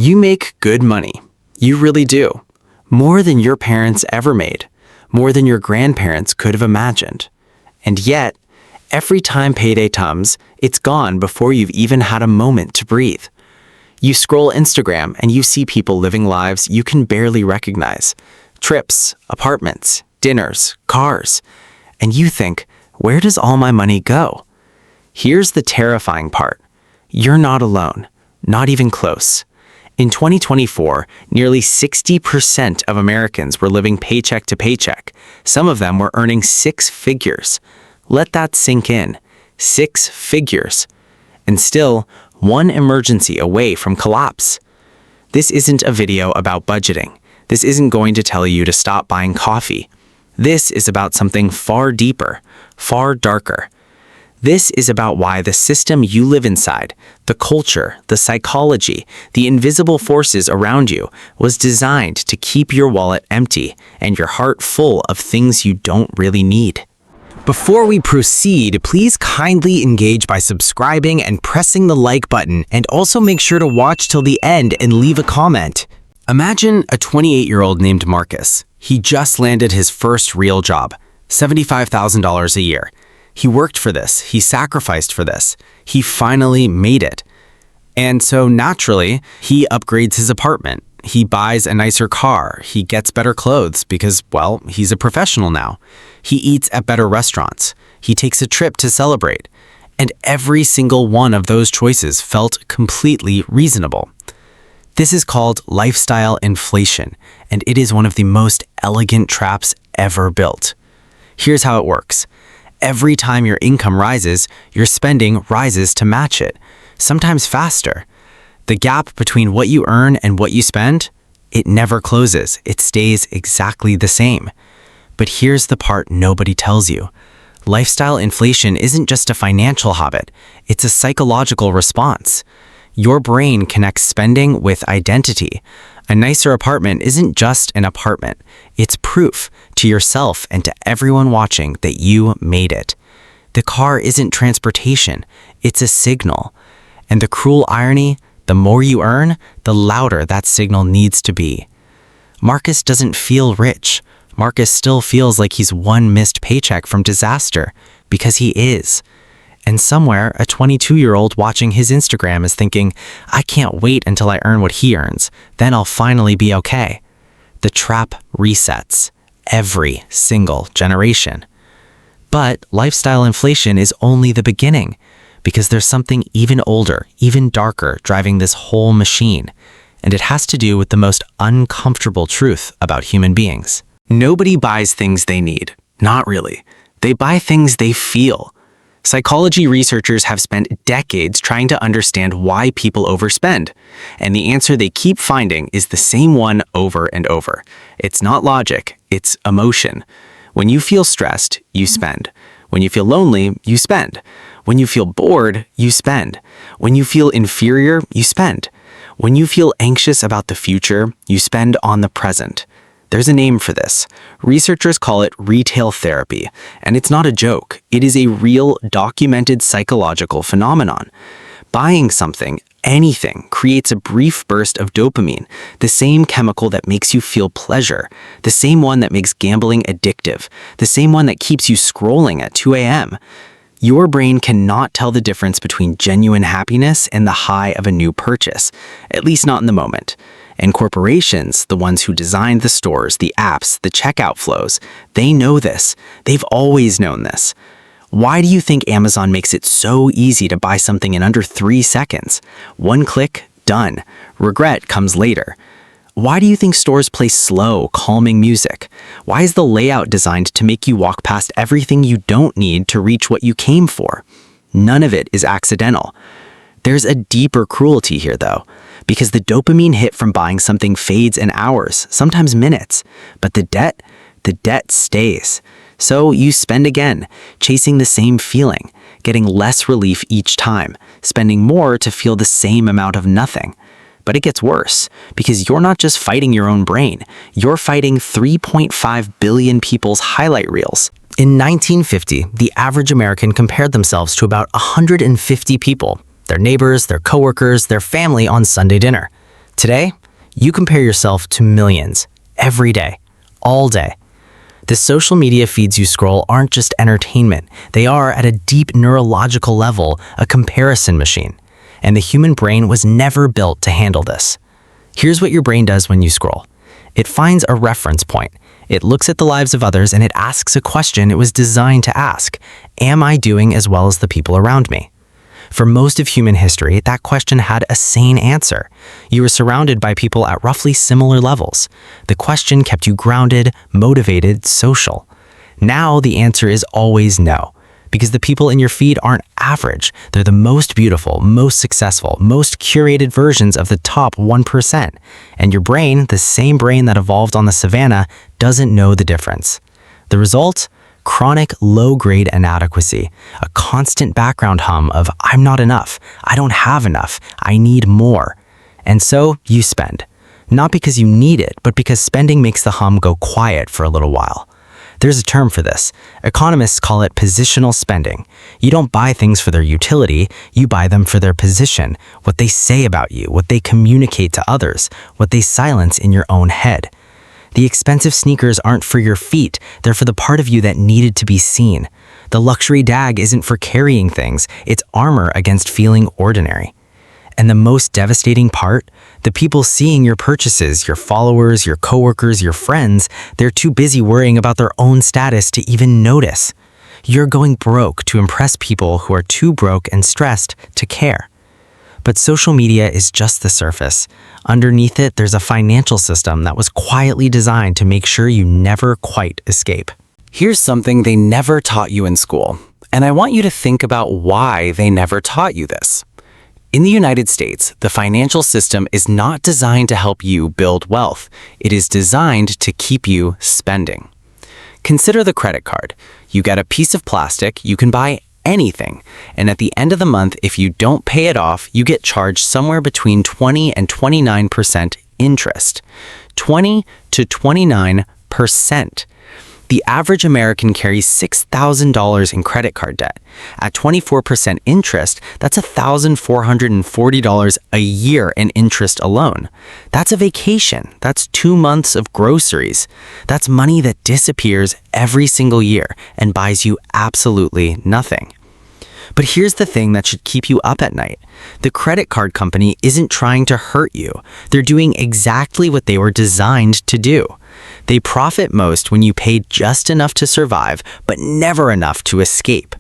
You make good money. You really do. More than your parents ever made. More than your grandparents could have imagined. And yet, every time payday comes, it's gone before you've even had a moment to breathe. You scroll Instagram and you see people living lives you can barely recognize. Trips, apartments, dinners, cars. And you think, where does all my money go? Here's the terrifying part. You're not alone. Not even close. In 2024, nearly 60% of Americans were living paycheck to paycheck. Some of them were earning 6 figures. Let that sink in. 6 figures. And still, one emergency away from collapse. This isn't a video about budgeting. This isn't going to tell you to stop buying coffee. This is about something far deeper, far darker. This is about why the system you live inside, the culture, the psychology, the invisible forces around you, was designed to keep your wallet empty and your heart full of things you don't really need. Before we proceed, please kindly engage by subscribing and pressing the like button, and also make sure to watch till the end and leave a comment. Imagine a 28-year-old named Marcus. He just landed his first real job, $75,000 a year. He worked for this. He sacrificed for this. He finally made it. And so naturally, he upgrades his apartment. He buys a nicer car. He gets better clothes because, well, he's a professional now. He eats at better restaurants. He takes a trip to celebrate. And every single one of those choices felt completely reasonable. This is called lifestyle inflation, and it is one of the most elegant traps ever built. Here's how it works. Every time your income rises, your spending rises to match it, sometimes faster. The gap between what you earn and what you spend, it never closes. It stays exactly the same. But here's the part nobody tells you. Lifestyle inflation isn't just a financial habit. It's a psychological response. Your brain connects spending with identity. A nicer apartment isn't just an apartment. It's proof to yourself and to everyone watching that you made it. The car isn't transportation. It's a signal. And the cruel irony, the more you earn, the louder that signal needs to be. Marcus doesn't feel rich. Marcus still feels like he's one missed paycheck from disaster, because he is. And somewhere, a 22-year-old watching his Instagram is thinking, I can't wait until I earn what he earns. Then I'll finally be okay. The trap resets every single generation. But lifestyle inflation is only the beginning, because there's something even older, even darker driving this whole machine. And it has to do with the most uncomfortable truth about human beings. Nobody buys things they need. Not really. They buy things they feel. Psychology researchers have spent decades trying to understand why people overspend, and the answer they keep finding is the same one over and over. It's not logic, it's emotion. When you feel stressed, you spend. When you feel lonely, you spend. When you feel bored, you spend. When you feel inferior, you spend. When you feel anxious about the future, you spend on the present. There's a name for this. Researchers call it retail therapy, and it's not a joke. It is a real, documented psychological phenomenon. Buying something, anything, creates a brief burst of dopamine, the same chemical that makes you feel pleasure, the same one that makes gambling addictive, the same one that keeps you scrolling at 2 a.m. Your brain cannot tell the difference between genuine happiness and the high of a new purchase, at least not in the moment. And corporations, the ones who designed the stores, the apps, the checkout flows, they know this. They've always known this. Why do you think Amazon makes it so easy to buy something in under 3 seconds? One click, done. Regret comes later. Why do you think stores play slow, calming music? Why is the layout designed to make you walk past everything you don't need to reach what you came for? None of it is accidental. There's a deeper cruelty here, though, because the dopamine hit from buying something fades in hours, sometimes minutes, but the debt stays. So you spend again, chasing the same feeling, getting less relief each time, spending more to feel the same amount of nothing. But it gets worse, because you're not just fighting your own brain, you're fighting 3.5 billion people's highlight reels. In 1950, the average American compared themselves to about 150 people. Their neighbors, their coworkers, their family on Sunday dinner. Today, you compare yourself to millions, every day, all day. The social media feeds you scroll aren't just entertainment. They are, at a deep neurological level, a comparison machine. And the human brain was never built to handle this. Here's what your brain does when you scroll. It finds a reference point. It looks at the lives of others and it asks a question it was designed to ask. Am I doing as well as the people around me? For most of human history, that question had a sane answer. You were surrounded by people at roughly similar levels. The question kept you grounded, motivated, social. Now the answer is always no, because the people in your feed aren't average. They're the most beautiful, most successful, most curated versions of the top 1%. And your brain, the same brain that evolved on the savannah, doesn't know the difference. The result? Chronic low-grade inadequacy, a constant background hum of I'm not enough, I don't have enough, I need more. And so you spend. Not because you need it, but because spending makes the hum go quiet for a little while. There's a term for this. Economists call it positional spending. You don't buy things for their utility, you buy them for their position, what they say about you, what they communicate to others, what they silence in your own head. The expensive sneakers aren't for your feet, they're for the part of you that needed to be seen. The luxury bag isn't for carrying things, it's armor against feeling ordinary. And the most devastating part? The people seeing your purchases, your followers, your coworkers, your friends, they're too busy worrying about their own status to even notice. You're going broke to impress people who are too broke and stressed to care. But social media is just the surface. Underneath it, there's a financial system that was quietly designed to make sure you never quite escape. Here's something they never taught you in school, and I want you to think about why they never taught you this. In the United States, the financial system is not designed to help you build wealth. It is designed to keep you spending. Consider the credit card. You get a piece of plastic, you can buy anything. And at the end of the month, if you don't pay it off, you get charged somewhere between 20 and 29% interest. 20 to 29%. The average American carries $6,000 in credit card debt. At 24% interest, that's $1,440 a year in interest alone. That's a vacation. That's 2 months of groceries. That's money that disappears every single year and buys you absolutely nothing. But here's the thing that should keep you up at night. The credit card company isn't trying to hurt you. They're doing exactly what they were designed to do. They profit most when you pay just enough to survive, but never enough to escape.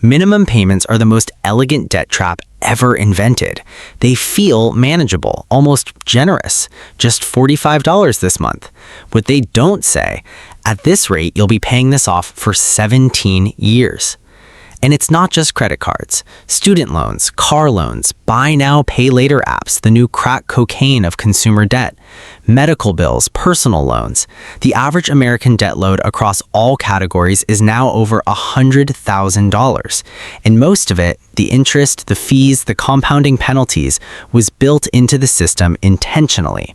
Minimum payments are the most elegant debt trap ever invented. They feel manageable, almost generous, just $45 this month. What they don't say, at this rate, you'll be paying this off for 17 years. And it's not just credit cards. Student loans, car loans, buy now, pay later apps, the new crack cocaine of consumer debt, medical bills, personal loans. The average American debt load across all categories is now over $100,000. And most of it, the interest, the fees, the compounding penalties, was built into the system intentionally.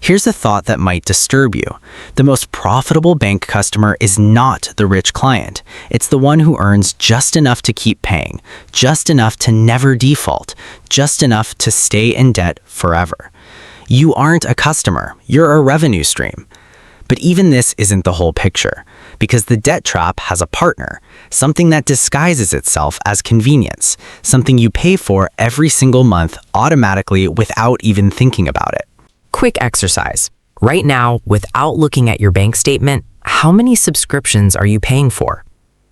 Here's a thought that might disturb you. The most profitable bank customer is not the rich client. It's the one who earns just enough to keep paying, just enough to never default, just enough to stay in debt forever. You aren't a customer, you're a revenue stream. But even this isn't the whole picture, because the debt trap has a partner, something that disguises itself as convenience, something you pay for every single month automatically without even thinking about it. Quick exercise. Right now, without looking at your bank statement, how many subscriptions are you paying for?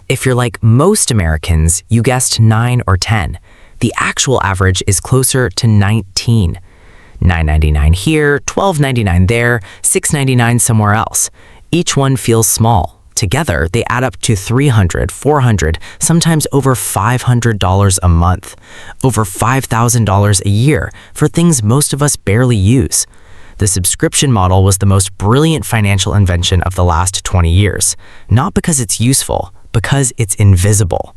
If you're like most Americans, you guessed 9 or 10. The actual average is closer to 19. $9.99 here, $12.99 there, $6.99 somewhere else. Each one feels small. Together, they add up to $300, $400, sometimes over $500 a month, over $5,000 a year for things most of us barely use. The subscription model was the most brilliant financial invention of the last 20 years, not because it's useful, because it's invisible.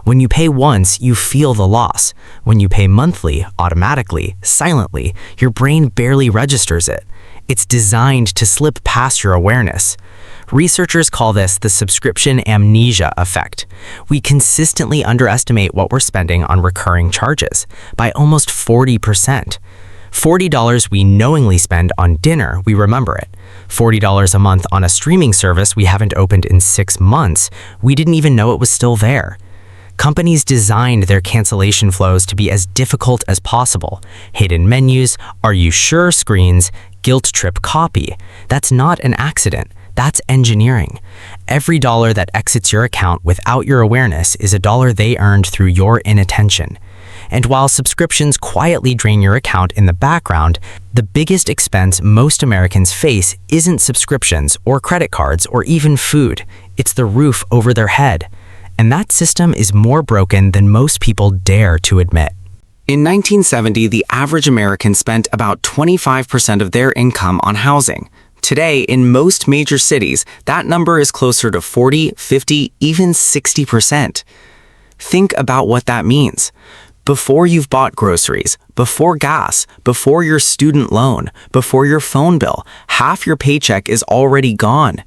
When you pay once, you feel the loss. When you pay monthly, automatically, silently, your brain barely registers it. It's designed to slip past your awareness. Researchers call this the subscription amnesia effect. We consistently underestimate what we're spending on recurring charges by almost 40%. $40 we knowingly spend on dinner, we remember it. $40 a month on a streaming service we haven't opened in 6 months, we didn't even know it was still there. Companies designed their cancellation flows to be as difficult as possible. Hidden menus, are you sure screens, guilt trip copy. That's not an accident. That's engineering. Every dollar that exits your account without your awareness is a dollar they earned through your inattention. And while subscriptions quietly drain your account in the background, the biggest expense most Americans face isn't subscriptions or credit cards or even food. It's the roof over their head. And that system is more broken than most people dare to admit. In 1970, the average American spent about 25% of their income on housing. Today, in most major cities, that number is closer to 40, 50, even 60%. Think about what that means. Before you've bought groceries, before gas, before your student loan, before your phone bill, half your paycheck is already gone.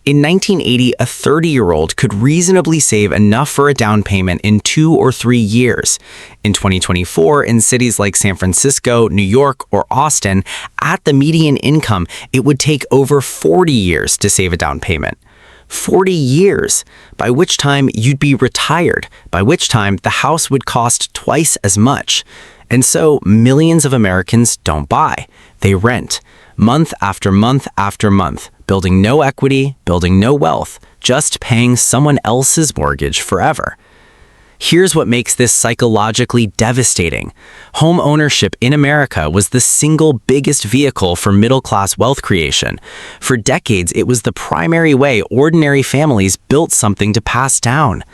In 1980, a 30-year-old could reasonably save enough for a down payment in 2 or 3 years. In 2024, in cities like San Francisco, New York, or Austin, at the median income, it would take over 40 years to save a down payment. 40 years, by which time you'd be retired, by which time the house would cost twice as much. And so millions of Americans don't buy. They rent, month after month after month, building no equity, building no wealth, just paying someone else's mortgage forever. Here's what makes this psychologically devastating. Home ownership in America was the single biggest vehicle for middle-class wealth creation. For decades, it was the primary way ordinary families built something to pass down.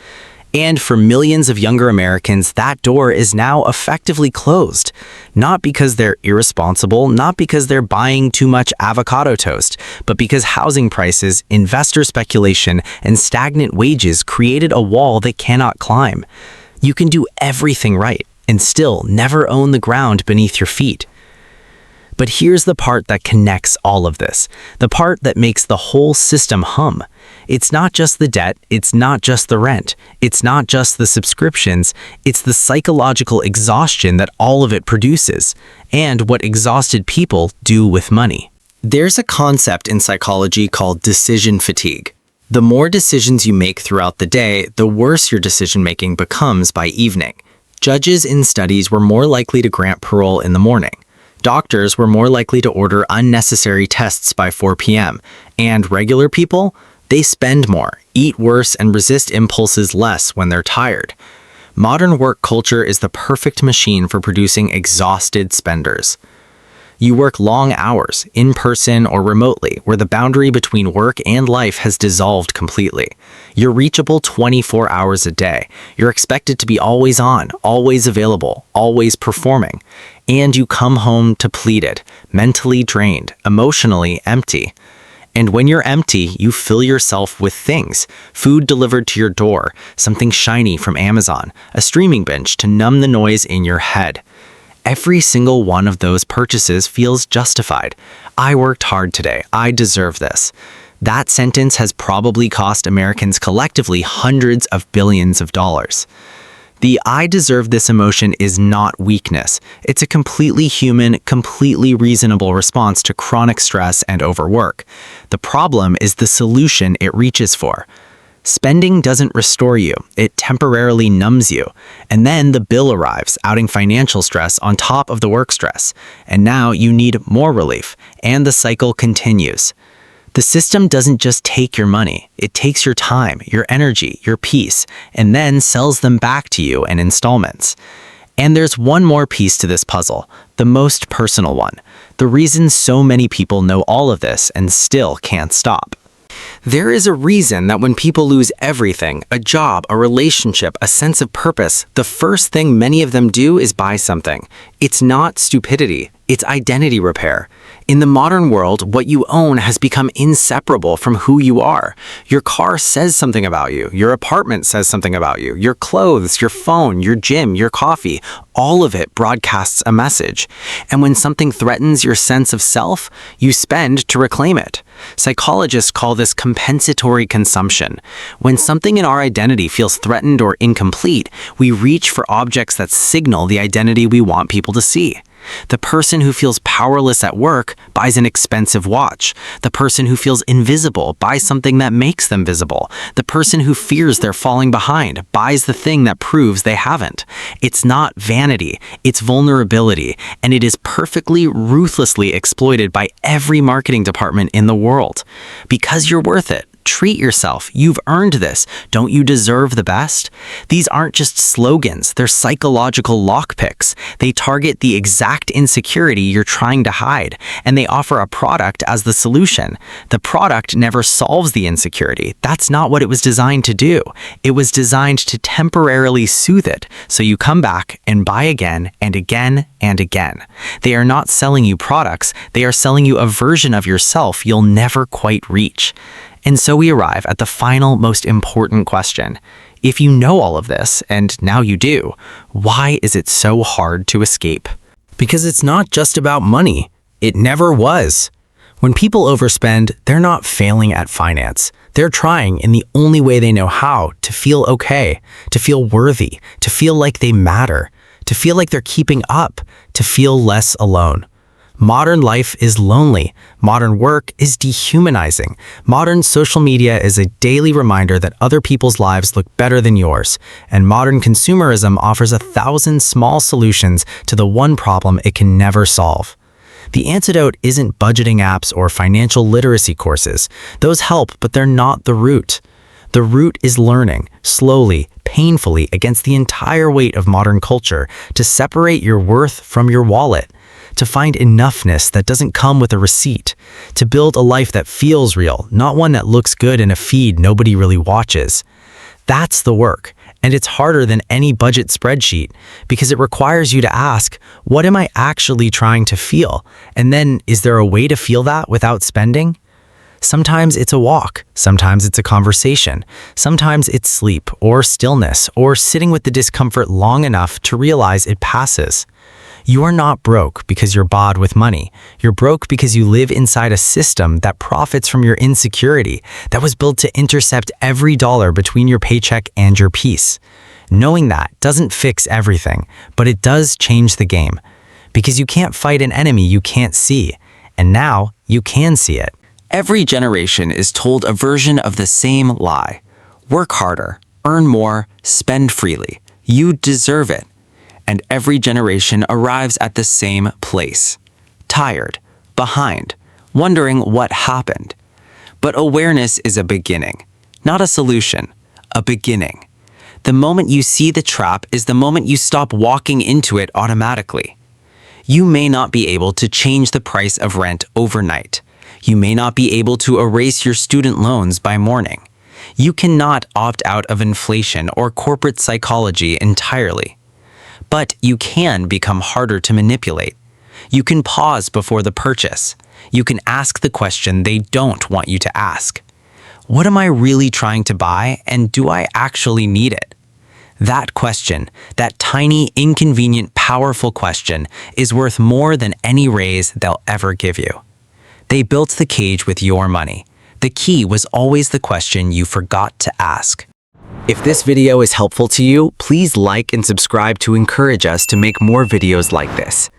And for millions of younger Americans, that door is now effectively closed. Not because they're irresponsible, not because they're buying too much avocado toast, but because housing prices, investor speculation, and stagnant wages created a wall they cannot climb. You can do everything right and still never own the ground beneath your feet. But here's the part that connects all of this, the part that makes the whole system hum. It's not just the debt, it's not just the rent, it's not just the subscriptions, it's the psychological exhaustion that all of it produces, and what exhausted people do with money. There's a concept in psychology called decision fatigue. The more decisions you make throughout the day, the worse your decision-making becomes by evening. Judges in studies were more likely to grant parole in the morning. Doctors were more likely to order unnecessary tests by 4 p.m. And regular people? They spend more, eat worse, and resist impulses less when they're tired. Modern work culture is the perfect machine for producing exhausted spenders. You work long hours, in person or remotely, where the boundary between work and life has dissolved completely. You're reachable 24 hours a day. You're expected to be always on, always available, always performing. And you come home depleted, mentally drained, emotionally empty. And when you're empty, you fill yourself with things. Food delivered to your door, something shiny from Amazon, a streaming binge to numb the noise in your head. Every single one of those purchases feels justified. I worked hard today. I deserve this. That sentence has probably cost Americans collectively hundreds of billions of dollars. The I deserve this emotion is not weakness. It's a completely human, completely reasonable response to chronic stress and overwork. The problem is the solution it reaches for. Spending doesn't restore you, it temporarily numbs you. And then the bill arrives, outing financial stress on top of the work stress. And now you need more relief, and the cycle continues. The system doesn't just take your money, it takes your time, your energy, your peace, and then sells them back to you in installments. And there's one more piece to this puzzle, the most personal one. The reason so many people know all of this and still can't stop. There is a reason that when people lose everything, a job, a relationship, a sense of purpose, the first thing many of them do is buy something. It's not stupidity, it's identity repair. In the modern world, what you own has become inseparable from who you are. Your car says something about you. Your apartment says something about you. Your clothes, your phone, your gym, your coffee, all of it broadcasts a message. And when something threatens your sense of self, you spend to reclaim it. Psychologists call this compensatory consumption. When something in our identity feels threatened or incomplete, we reach for objects that signal the identity we want people to see. The person who feels powerless at work buys an expensive watch. The person who feels invisible buys something that makes them visible. The person who fears they're falling behind buys the thing that proves they haven't. It's not vanity, it's vulnerability, and it is perfectly, ruthlessly exploited by every marketing department in the world. Because you're worth it. Treat yourself. You've earned this. Don't you deserve the best? These aren't just slogans. They're psychological lockpicks. They target the exact insecurity you're trying to hide, and they offer a product as the solution. The product never solves the insecurity. That's not what it was designed to do. It was designed to temporarily soothe it, so you come back and buy again and again and again. They are not selling you products. They are selling you a version of yourself you'll never quite reach. And so we arrive at the final, most important question. If you know all of this, and now you do, why is it so hard to escape? Because it's not just about money. It never was. When people overspend, they're not failing at finance. They're trying in the only way they know how to feel okay, to feel worthy, to feel like they matter, to feel like they're keeping up, to feel less alone. Modern life is lonely. Modern work is dehumanizing. Modern social media is a daily reminder that other people's lives look better than yours. And modern consumerism offers 1,000 small solutions to the one problem it can never solve. The antidote isn't budgeting apps or financial literacy courses. Those help, but they're not the root. The root is learning, slowly, painfully, against the entire weight of modern culture, to separate your worth from your wallet. To find enoughness that doesn't come with a receipt, to build a life that feels real, not one that looks good in a feed nobody really watches. That's the work, and it's harder than any budget spreadsheet because it requires you to ask, what am I actually trying to feel? And then, is there a way to feel that without spending? Sometimes it's a walk, sometimes it's a conversation, sometimes it's sleep or stillness or sitting with the discomfort long enough to realize it passes. You are not broke because you're bought with money. You're broke because you live inside a system that profits from your insecurity, that was built to intercept every dollar between your paycheck and your peace. Knowing that doesn't fix everything, but it does change the game. Because you can't fight an enemy you can't see, and now you can see it. Every generation is told a version of the same lie. Work harder, earn more, spend freely. You deserve it. And every generation arrives at the same place. Tired, behind, wondering what happened. But awareness is a beginning, not a solution, a beginning. The moment you see the trap is the moment you stop walking into it automatically. You may not be able to change the price of rent overnight. You may not be able to erase your student loans by morning. You cannot opt out of inflation or corporate psychology entirely. But you can become harder to manipulate. You can pause before the purchase. You can ask the question they don't want you to ask. What am I really trying to buy, and do I actually need it? That question, that tiny, inconvenient, powerful question, is worth more than any raise they'll ever give you. They built the cage with your money. The key was always the question you forgot to ask. If this video is helpful to you, please like and subscribe to encourage us to make more videos like this.